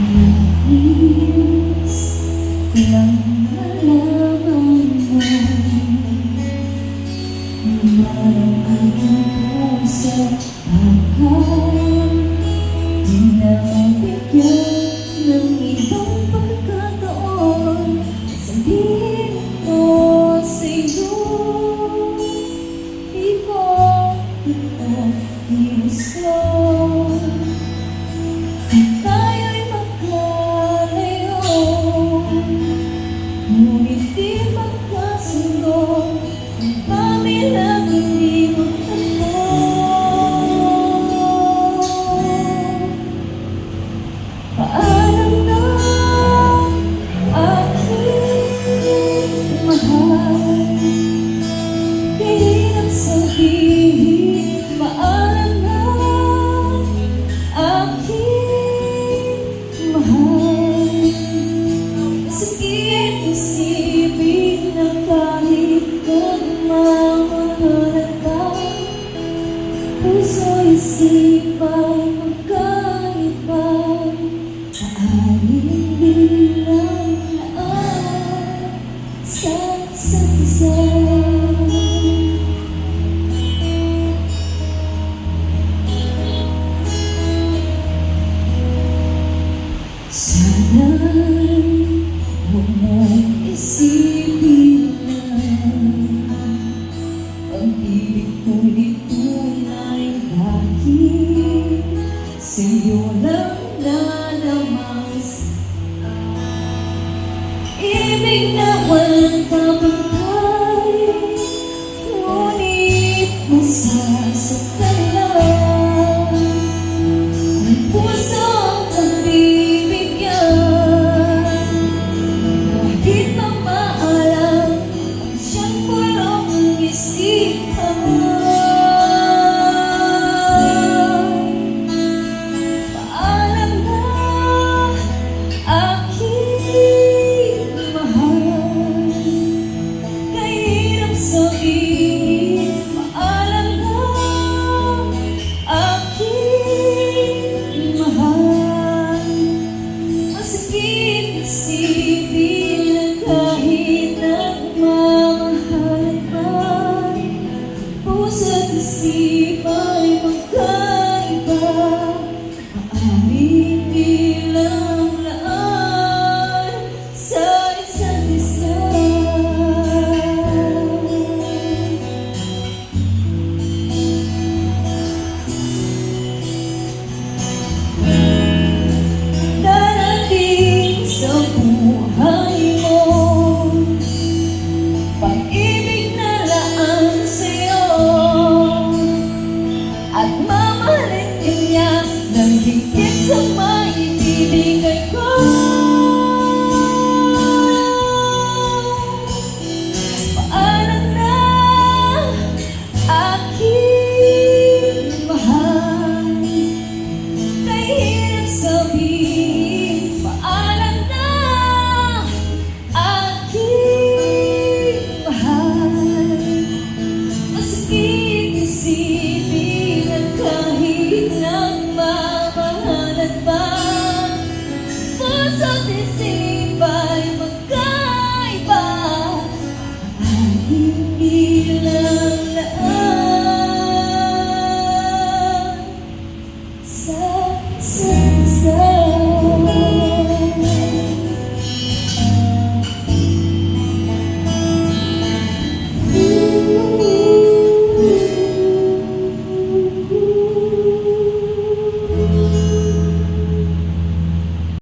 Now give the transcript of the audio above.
Nais lang malaman mo Marang aking puso akal Di na mabigyan ng ibang pagkataon Sabihin ko sa'yo Ikaw gusto Tayo'y magkalayo Ngunit di magkasundo Kung kami lang hindi magtalo Paalam na aking mahal Piling at sabihin Paalam na aking mahal Sakit isipin na kahit nagmamahalan ka Puso isipang magkaiba Maaaring bilang naan sa isa't isa So